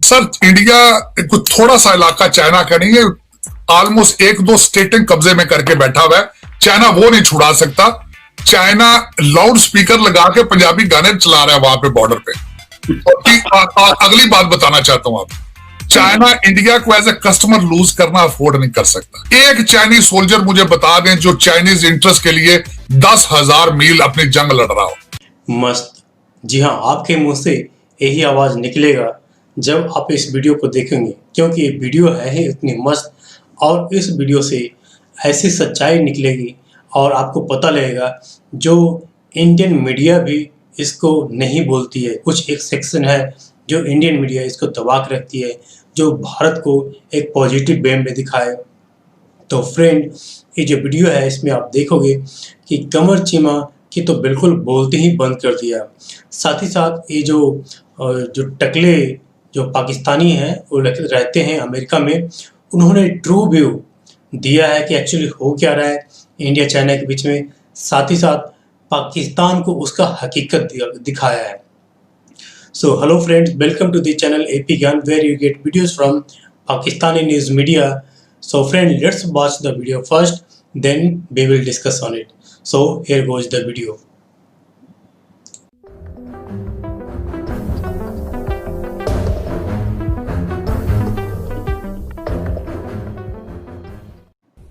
Sir India को थोड़ा सा इलाका चाइना का नहीं है, ऑलमोस्ट एक दो स्टेटें कब्जे में करके बैठा हुआ है। चाइना वो नहीं छुड़ा सकता। चाइना लाउड स्पीकर लगा के पंजाबी गाने चला रहा है वहां पे बॉर्डर पे। और अगली बात बताना चाहता हूं आप, चाइना इंडिया को एज ए कस्टमर लूज करना अफोर्ड नहीं कर सकता। एक चाइनीज सोल्जर मुझे बता दें जो चाइनीज इंटरेस्ट के लिए 10,000 मील अपनी जंग लड़ रहा हो। मस्त। जी हाँ, आपके मुंह से यही आवाज निकलेगा जब आप इस वीडियो को देखेंगे, क्योंकि ये वीडियो है ही इतनी मस्त और इस वीडियो से ऐसी सच्चाई निकलेगी और आपको पता लगेगा जो इंडियन मीडिया भी इसको नहीं बोलती है। कुछ एक सेक्शन है जो इंडियन मीडिया इसको दबा के रखती है, जो भारत को एक पॉजिटिव वे में दिखाए। तो फ्रेंड, ये जो वीडियो है इसमें आप देखोगे कि कमर चीमा की तो बिल्कुल बोलते ही बंद कर दिया। साथ ही साथ ये जो टकले जो पाकिस्तानी हैं वो रहते हैं अमेरिका में, उन्होंने ट्रू व्यू दिया है कि एक्चुअली हो क्या रहा है इंडिया चाइना के बीच में। साथ ही साथ पाकिस्तान को उसका हकीकत दिखाया है। So hello friends, welcome to the channel AP Gyan, where you get videos from Pakistani news media. So friend, let's watch the video first, then we will discuss on it. So here goes the video.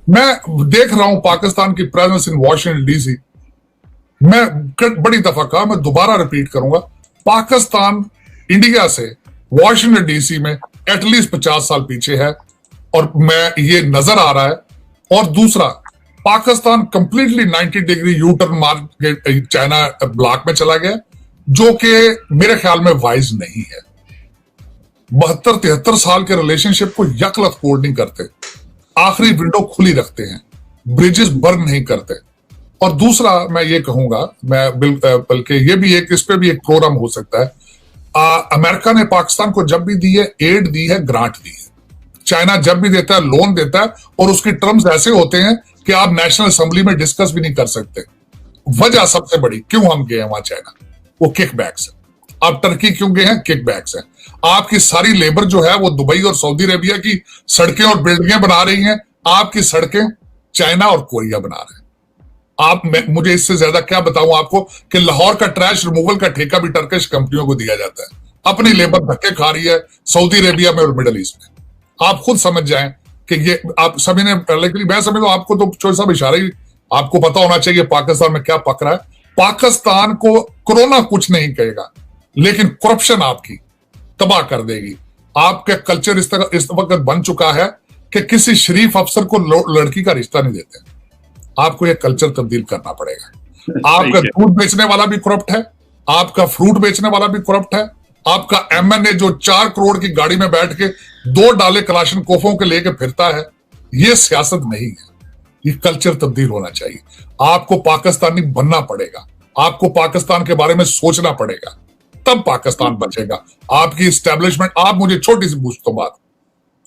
मैं देख रहा हूं पाकिस्तान की presence in Washington DC। मैं बड़ी दफा कहा, मैं दोबारा रिपीट करूंगा, पाकिस्तान इंडिया से वॉशिंगटन DC में एटलीस्ट 50 साल पीछे है और मैं ये नजर आ रहा है। और दूसरा, Pakistan completely 90 degree U turn मार के चाइना ब्लॉक में चला गया, जो कि मेरे ख्याल में वाइज नहीं है। 72-73 साल के रिलेशनशिप को यकलत कोड नहीं करते, आखिरी विंडो खुली रखते हैं, ब्रिजेस बर्न नहीं करते। और दूसरा मैं ये कहूंगा, मैं बल्कि ये भी एक, इस पे भी एक प्रोग्राम हो सकता है। अमेरिका ने पाकिस्तान को जब भी दी है, एड दी है, ग्रांट दी है। चाइना जब भी देता है, लोन देता है, और उसके टर्म्स ऐसे होते हैं कि आप नेशनल असेंबली में डिस्कस भी नहीं कर सकते। वजह सबसे बड़ी क्यों हम गए हैं वहां चाइना, वो किकबैक्स है। आप टर्की क्यों गए हैं? किकबैक्स है। आपकी सारी लेबर जो है वो दुबई और सऊदी अरेबिया की सड़कें और बिल्डिंगें बना रही हैं, आपकी सड़कें चाइना और कोरिया बना रहे हैं। मुझे इससे ज्यादा क्या बताऊं आपको कि लाहौर का ट्रैश रिमूवल का ठेका भी टर्किश कंपनियों को दिया जाता है। अपनी लेबर धक्के खा रही है सऊदी अरेबिया में और मिडल ईस्ट में। आप खुद समझ जाएं कि ये आप सभी ने, लेकिन मैं समझ लो आपको तो चोर साहब इशारा ही आपको पता होना चाहिए पाकिस्तान में क्या पक रहा है। पाकिस्तान को कोरोना कुछ नहीं कहेगा, लेकिन करप्शन आपकी तबाह कर देगी। आपका कल्चर इस वक्त बन चुका है कि किसी शरीफ अफसर को लड़की का रिश्ता नहीं देते। आपको यह कल्चर तब्दील करना पड़ेगा। आपका दूध बेचने वाला भी करप्ट है, आपका फ्रूट बेचने वाला भी करप्ट है, आपका MNA जो 4 करोड़ की गाड़ी में बैठ के 2 डाले कलाशनकोफों के लेके फिरता है, यह सियासत नहीं है। ये कल्चर तब्दील होना चाहिए। आपको पाकिस्तानी बनना पड़ेगा, आपको पाकिस्तान के बारे में सोचना पड़ेगा, तब पाकिस्तान बचेगा। आपकी एस्टेब्लिशमेंट, आप मुझे छोटी सी पूछतो बात,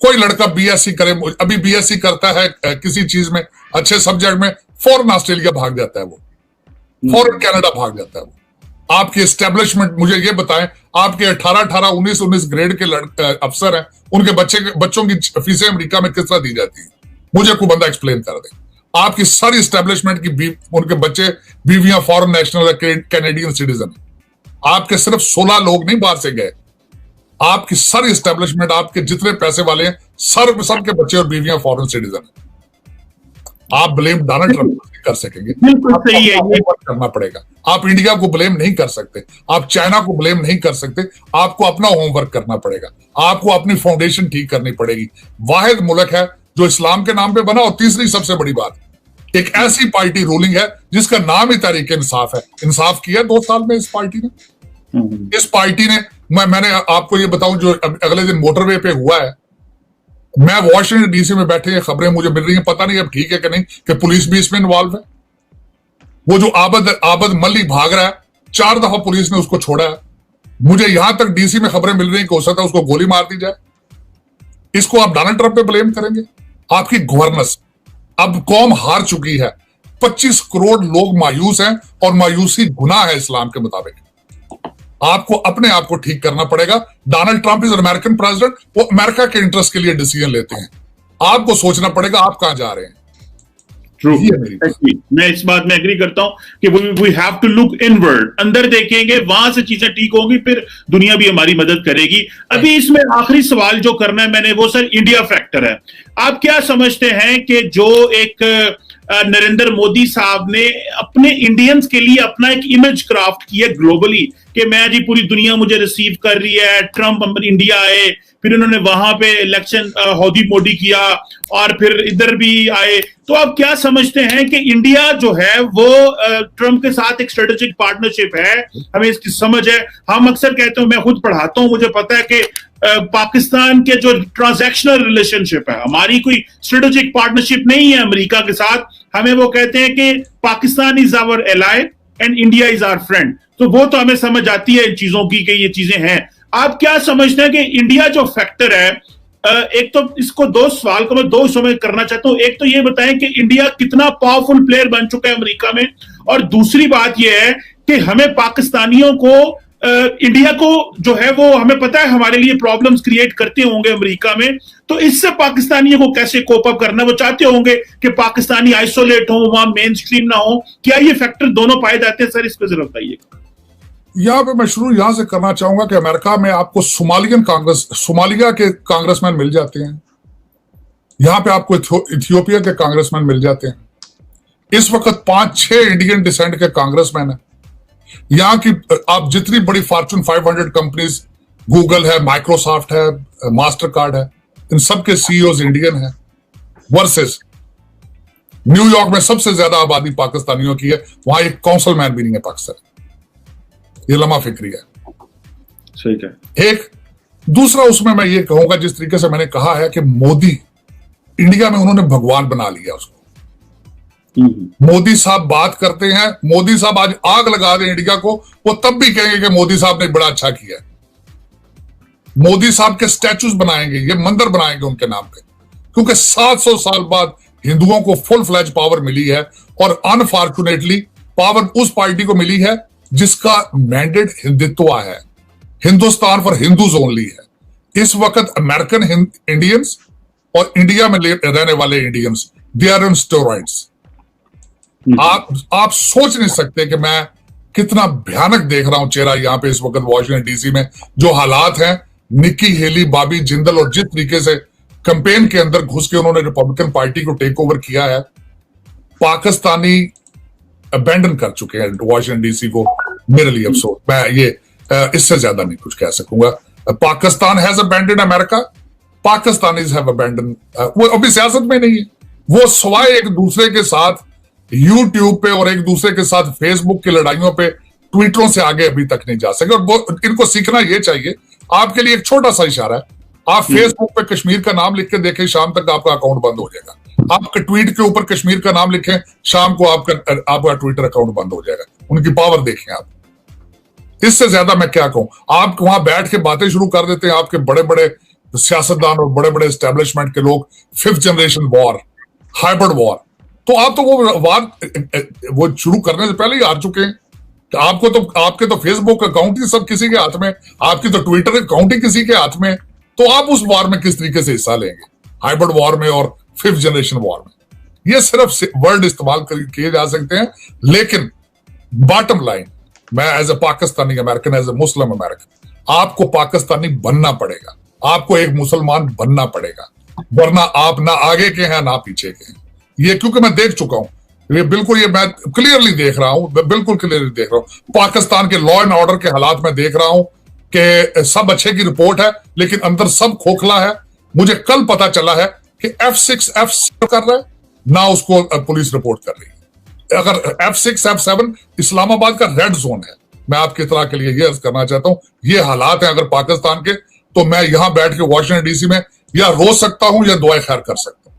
कोई लड़का BSc करे, अभी BSc करता है किसी चीज में, अच्छे सब्जेक्ट में, फॉरेन ऑस्ट्रेलिया भाग जाता है, वो फॉरेन कनाडा भाग जाता है वो। आपकी एस्टेब्लिशमेंट, मुझे ये बताएं, आपके 18-18, 19-19 ग्रेड के अफसर हैं, उनके बच्चों की फीसें अमेरिका में किस तरह दी जाती है? मुझे कोई बंदा एक्सप्लेन कर दे। आपकी सारी एस्टेब्लिशमेंट की उनके बच्चे बीवियां फॉरेन नेशनल कैनेडियन सिटीजन। आपके सिर्फ 16 लोग नहीं बाहर से गए, आपकी सारी एस्टेब्लिशमेंट, आपके जितने पैसे वाले हैं, सबके बच्चे और बीवियां फॉरेन सिटीजन हैं। आप ब्लेम डोनाल्ड ट्रंप कर सकेंगे? सही है, करना पड़ेगा। आप इंडिया को ब्लेम नहीं कर सकते, आप चाइना को ब्लेम नहीं कर सकते। आपको अपना होमवर्क करना पड़ेगा, आपको अपनी फाउंडेशन ठीक करनी पड़ेगी। वाहिद मुल्क है जो इस्लाम के नाम पे बना। और तीसरी सबसे बड़ी बात, एक ऐसी पार्टी रूलिंग है जिसका नाम ही तहरीक इंसाफ है। इंसाफ किया 2 साल में इस पार्टी ने। इस पार्टी ने, मैंने आपको ये बताऊं, जो अगले दिन मोटरवे पे हुआ है, मैं वॉशिंगटन DC में बैठे, खबरें मुझे मिल रही हैं, पता नहीं अब ठीक है कि नहीं, कि पुलिस भी इसमें इन्वॉल्व है। वो जो आबद मल्ली भाग रहा है, 4 दफा पुलिस ने उसको छोड़ा है। मुझे यहां तक DC में खबरें मिल रही हैं कि हो सकता है उसको गोली मार दी जाए। इसको आप डोनाल्ड ट्रंप पे ब्लेम करेंगे? आपकी गवर्नेंस, अब कौम हार चुकी है। 25 करोड़ लोग मायूस हैं और मायूसी गुनाह है इस्लाम के मुताबिक। आपको अपने आप को ठीक करना पड़ेगा। Donald Trump is American president, वो अमेरिका के इंटरेस्ट के लिए डिसीजन लेते हैं। आपको सोचना पड़ेगा आप कहां जा रहे हैं। ट्रू, मैं इस बात में एग्री करता हूं कि we have to look inward, अंदर देखेंगे, वहां से चीजें ठीक होंगी, फिर दुनिया भी हमारी मदद करेगी। अभी इसमें आखिरी सवाल जो करना है मैंने, वो सर इंडिया फैक्टर है। आप क्या समझते हैं कि जो एक नरेंद्र मोदी साहब ने अपने इंडियंस के लिए अपना एक इमेज क्राफ्ट किया ग्लोबली कि मैं जी पूरी दुनिया मुझे रिसीव कर रही है, ट्रंप इंडिया आए, फिर उन्होंने वहां पे इलेक्शन हौदी मोदी किया और फिर इधर भी आए, तो आप क्या समझते हैं कि इंडिया जो है वो ट्रंप के साथ एक स्ट्रेटेजिक पार्टनरशिप है, हमें इसकी समझ है? हम अक्सर कहते हैं, मैं खुद पढ़ाता हूं, मुझे पता है कि पाकिस्तान के जो ट्रांजैक्शनल रिलेशनशिप है, हमारी कोई स्ट्रेटेजिक पार्टनरशिप नहीं है अमेरिका के साथ। हमें वो कहते हैं कि Pakistan is our ally and India is our friend, तो वो तो हमें समझ आती है इन चीजों की कि ये चीजें हैं। आप क्या समझते हैं कि इंडिया जो फैक्टर है, एक तो इसको दो सवाल को मैं दो हिस्सों में करना चाहता हूं। एक तो ये बताएं कि इंडिया कितना पावरफुल प्लेयर बन चुका है अमेरिका में, और दूसरी बात यह है कि हमें पाकिस्तानियों को इंडिया को जो है वो हमें पता है हमारे लिए प्रॉब्लम्स क्रिएट करते होंगे अमेरिका में, तो इससे पाकिस्तानियों को कैसे कोप अप करना? वो चाहते होंगे कि पाकिस्तानी आइसोलेट हो, वहां मेन स्ट्रीम ना हो। क्या ये फैक्टर दोनों पाए जाते हैं सर? इस पर जरा बताइए। यहां पे मैं शुरू यहां से करना चाहूंगा कि अमेरिका में आपको सोमालिया के कांग्रेसमैन मिल जाते हैं, यहां पे आपको इथियोपिया के कांग्रेसमैन मिल जाते हैं। इस वक्त 5-6 इंडियन डिसेंट के कांग्रेसमैन है। यहां की आप जितनी बड़ी फॉर्च्यून 500 कंपनीज, गूगल है, माइक्रोसॉफ्ट है, मास्टर कार्ड है, इन सबके सीईओज इंडियन है। वर्सेस न्यूयॉर्क में सबसे ज्यादा आबादी पाकिस्तानियों की है, वहां एक काउंसिलमैन भी नहीं है पाकिस्तान। ये लम्हा फिक्री है। सही है। एक दूसरा उसमें मैं ये कहूंगा, जिस तरीके से मैंने कहा है कि मोदी इंडिया में उन्होंने भगवान बना लिया उसको। मोदी साहब बात करते हैं, मोदी साहब आज आग लगा दें इंडिया को, वो तब भी कहेंगे कि मोदी साहब ने बड़ा अच्छा किया। मोदी साहब के स्टैचूज बनाएंगे, ये मंदिर बनाएंगे उनके नाम पे, क्योंकि 700 साल बाद हिंदुओं को फुल फ्लैज पावर मिली है, और अनफॉर्चुनेटली पावर उस पार्टी को मिली है जिसका मैंडेट हिंदुत्व है, हिंदुस्तान फॉर हिंदूज ओनली है। इस वक्त अमेरिकन इंडियंस और इंडिया में रहने वाले Indians, they are on steroids. आप सोच नहीं सकते कि मैं कितना भयानक देख रहा हूं चेहरा यहां पे इस वक्त वॉशिंगटन डीसी में। जो हालात हैं, निक्की हेली, बॉबी जिंदल, और जिस तरीके से कैंपेन के अंदर घुस के उन्होंने रिपब्लिकन पार्टी को टेक ओवर किया है, पाकिस्तानी अबैंडन कर चुके हैं वॉशिंगटन डीसी को। मेरे लिए अफसोस, मैं ये इससे ज्यादा नहीं कुछ कह सकूंगा। Pakistan has abandon America, Pakistanis have abandon, वो अभी सियासत में नहीं है। वो सवाए एक दूसरे के साथ यूट्यूब पे और एक दूसरे के साथ फेसबुक की लड़ाइयों पे, ट्विटरों से आगे अभी तक नहीं जा सके। और इनको सीखना ये चाहिए। आपके लिए एक छोटा सा इशारा है, आप फेसबुक पे कश्मीर का नाम लिख के देखें, शाम तक आपका अकाउंट बंद हो जाएगा। आपके ट्वीट के ऊपर कश्मीर का नाम लिखें, शाम को आपका ट्विटर अकाउंट बंद हो जाएगा। उनकी पावर देखें आप। इससे ज्यादा मैं क्या कहूं? आप वहां बैठ के बातें शुरू कर देते हैं, आपके बड़े बड़े सियासतदान और बड़े बड़े एस्टेब्लिशमेंट के लोग, 5th generation war, hybrid war, तो आप तो वो शुरू करने से पहले ही हार चुके हैं। आपके तो फेसबुक अकाउंट ही सब किसी के हाथ में, आपकी तो ट्विटर अकाउंट ही किसी के हाथ में, तो आप उस वॉर में किस तरीके से हिस्सा लेंगे, हाइब्रिड वॉर में और 5th जनरेशन वॉर में? ये सिर्फ वर्ड इस्तेमाल किए जा सकते हैं, लेकिन बॉटम लाइन, मैं as a Pakistani American, as a Muslim American, आपको पाकिस्तानी बनना पड़ेगा, आपको एक मुसलमान बनना पड़ेगा, वरना आप ना आगे के हैं ना पीछे के हैं। ये क्योंकि मैं देख चुका हूं, ये मैं क्लियरली देख रहा हूं, बिल्कुल क्लियरली देख रहा हूं। पाकिस्तान के लॉ एंड ऑर्डर के हालात में देख रहा हूं कि सब अच्छे की रिपोर्ट है, लेकिन अंदर सब खोखला है। मुझे कल पता चला है कि F6 F7 कर रहा है ना, उसको पुलिस रिपोर्ट कर रही है। अगर F6 F7 इस्लामाबाद का रेड जोन है। मैं आपकी इत्तला के लिए ये अर्ज करना चाहता हूं, ये हालात हैं अगर पाकिस्तान के, तो मैं यहां बैठ के वॉशिंगटन डीसी में या रो सकता हूं या दुआ खैर कर सकता हूं।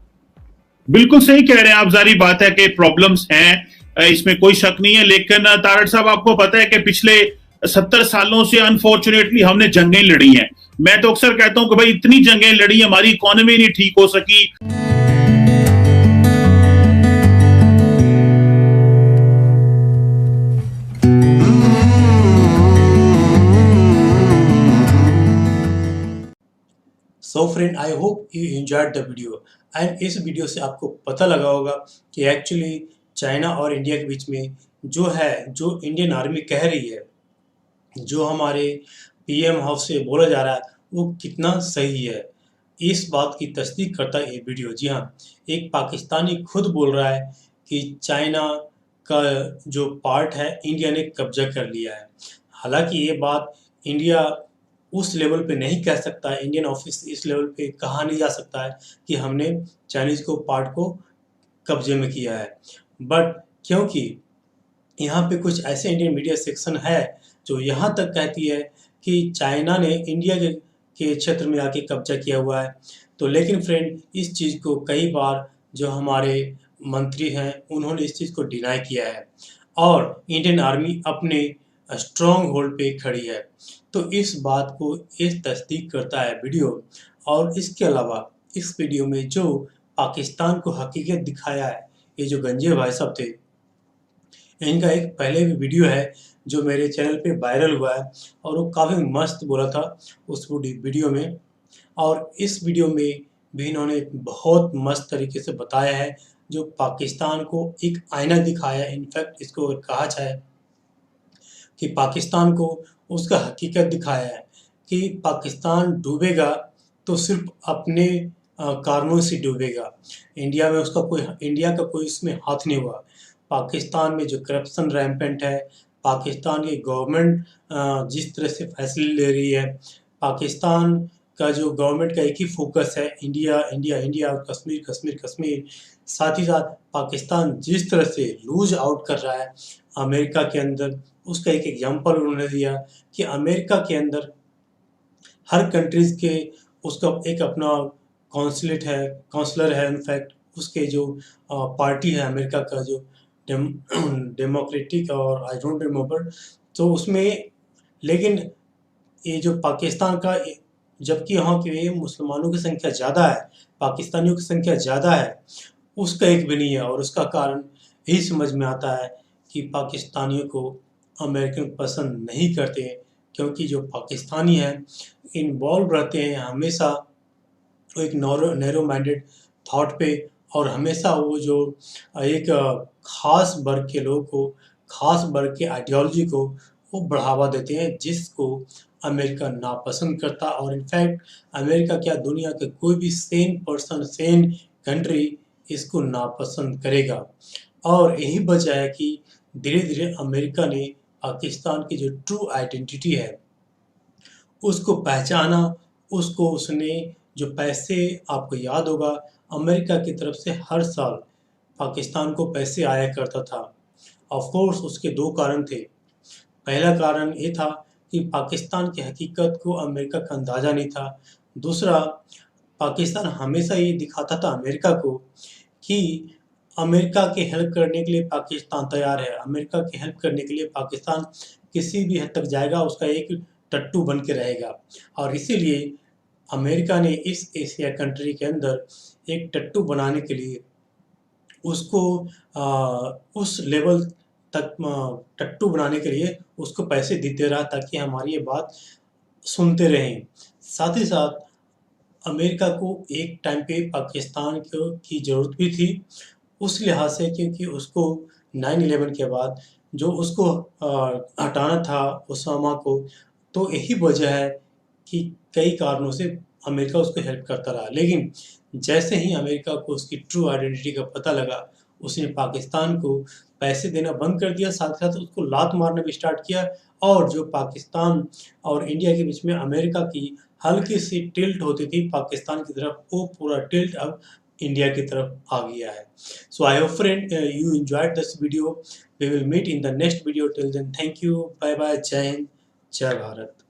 बिल्कुल सही कह रहे हैं आप, जारी बात है कि प्रॉब्लम्स हैं, इसमें कोई शक नहीं है। लेकिन तारड़ साहब, आपको पता है कि पिछले 70 सालों से अनफॉर्चुनेटली हमने जंगें लड़ी हैं। मैं तो अक्सर कहता हूं कि भाई इतनी जंगें लड़ी, हमारी इकोनॉमी नहीं ठीक हो सकी। So friend, I hope you enjoyed the video and इस वीडियो से आपको पता लगा होगा कि एक्चुअली चाइना और इंडिया के बीच में जो इंडियन आर्मी कह रही है, जो हमारे पीएम हाउस से बोला जा रहा है, वो कितना सही है। इस बात की तस्दीक करता है ये वीडियो। जी हाँ, एक पाकिस्तानी खुद बोल रहा है कि चाइना का जो पार्ट है इंडिया ने कब्जा कर लिया है। हालांकि ये बात इंडिया उस लेवल पे नहीं कह सकता है, इंडियन ऑफिस इस लेवल पे कहा नहीं जा सकता है कि हमने चाइनीज़ को पार्ट को कब्जे में किया है। बट क्योंकि यहाँ पे कुछ ऐसे इंडियन मीडिया सेक्शन है जो यहाँ तक कहती है कि चाइना ने इंडिया के क्षेत्र में आके कब्जा किया हुआ है। तो लेकिन फ्रेंड, इस चीज़ को कई बार जो हमारे मंत्री हैं उन्होंने इस चीज़ को डिनाई किया है और इंडियन आर्मी अपने स्ट्रॉन्ग होल्ड पे खड़ी है। तो इस बात को इस तस्दीक करता है वीडियो। और इसके अलावा इस वीडियो में जो पाकिस्तान को हकीकत दिखाया है, ये जो गंजे भाई साहब थे, इनका एक पहले भी वीडियो है जो मेरे चैनल पे वायरल हुआ है और वो काफ़ी मस्त बोला था उस वीडियो में। और इस वीडियो में भी इन्होंने बहुत मस्त तरीके से बताया है, जो पाकिस्तान को एक आईना दिखाया है। इनफैक्ट इसको अगर कहा जाए कि पाकिस्तान को उसका हकीकत दिखाया है कि पाकिस्तान डूबेगा तो सिर्फ अपने कारणों से डूबेगा। इंडिया का कोई इसमें हाथ नहीं हुआ। पाकिस्तान में जो करप्शन रैम्पेंट है, पाकिस्तान की गवर्नमेंट जिस तरह से फैसले ले रही है, पाकिस्तान का जो गवर्नमेंट का एक ही फोकस है इंडिया इंडिया इंडिया और कश्मीर कश्मीर कश्मीर। साथ ही साथ पाकिस्तान जिस तरह से लूज आउट कर रहा है अमेरिका के अंदर, उसका एक एग्जांपल उन्होंने दिया कि अमेरिका के अंदर हर कंट्रीज़ के उसका एक अपना काउंसलर है। इनफैक्ट उसके जो पार्टी है अमेरिका का जो डेमोक्रेटिक और आई डोंट रिमेंबर, तो उसमें लेकिन ये जो पाकिस्तान का, जबकि यहाँ के मुसलमानों की संख्या ज़्यादा है, पाकिस्तानियों की संख्या ज़्यादा है, उसका एक भी नहीं है। और उसका कारण यही समझ में आता है कि पाकिस्तानियों को अमेरिकन पसंद नहीं करते हैं, क्योंकि जो पाकिस्तानी हैं इन्वॉल्व रहते हैं हमेशा एक नैरो माइंडेड थॉट पे, और हमेशा वो जो एक ख़ास वर्ग के लोगों को, ख़ास वर्ग के आइडियोलॉजी को वो बढ़ावा देते हैं, जिसको अमेरिका नापसंद करता। और इनफैक्ट अमेरिका क्या, दुनिया के कोई भी सेन पर्सन, सेन कंट्री इसको नापसंद करेगा। और यही वजह है कि धीरे धीरे अमेरिका ने पाकिस्तान की जो ट्रू आइडेंटिटी है उसको पहचाना। उसने जो पैसे, आपको याद होगा अमेरिका की तरफ से हर साल पाकिस्तान को पैसे आया करता था। ऑफ कोर्स उसके दो कारण थे। पहला कारण ये था कि पाकिस्तान की हकीकत को अमेरिका का अंदाज़ा नहीं था। दूसरा, पाकिस्तान हमेशा ये दिखाता था अमेरिका को कि अमेरिका की हेल्प करने के लिए पाकिस्तान तैयार है। अमेरिका की हेल्प करने के लिए पाकिस्तान किसी भी हद तक जाएगा, उसका एक टट्टू बन के रहेगा। और इसीलिए अमेरिका ने इस एशिया कंट्री के अंदर एक टट्टू बनाने के लिए उसको उस लेवल तक टट्टू बनाने के लिए उसको पैसे देते रहा, ताकि हमारी ये बात सुनते रहें। साथ ही साथ अमेरिका को एक टाइम पे पाकिस्तान की ज़रूरत भी थी, उस लिहाज से क्योंकि उसको 9/11 के बाद जो उसको हटाना था ओसामा को, तो यही वजह है कि कई कारणों से अमेरिका उसको हेल्प करता रहा। लेकिन जैसे ही अमेरिका को उसकी ट्रू आइडेंटिटी का पता लगा, उसने पाकिस्तान को पैसे देना बंद कर दिया, साथ ही साथ उसको लात मारना भी स्टार्ट किया। और जो पाकिस्तान और इंडिया के बीच में अमेरिका की हल्की सी टिल्ट होती थी पाकिस्तान की तरफ, वो पूरा टिल्ट अब इंडिया की तरफ आ गया है। So I hope friend you enjoyed this video. We will meet in the next video. Till then, thank you. Bye bye. Jai Hind, Jai Bharat.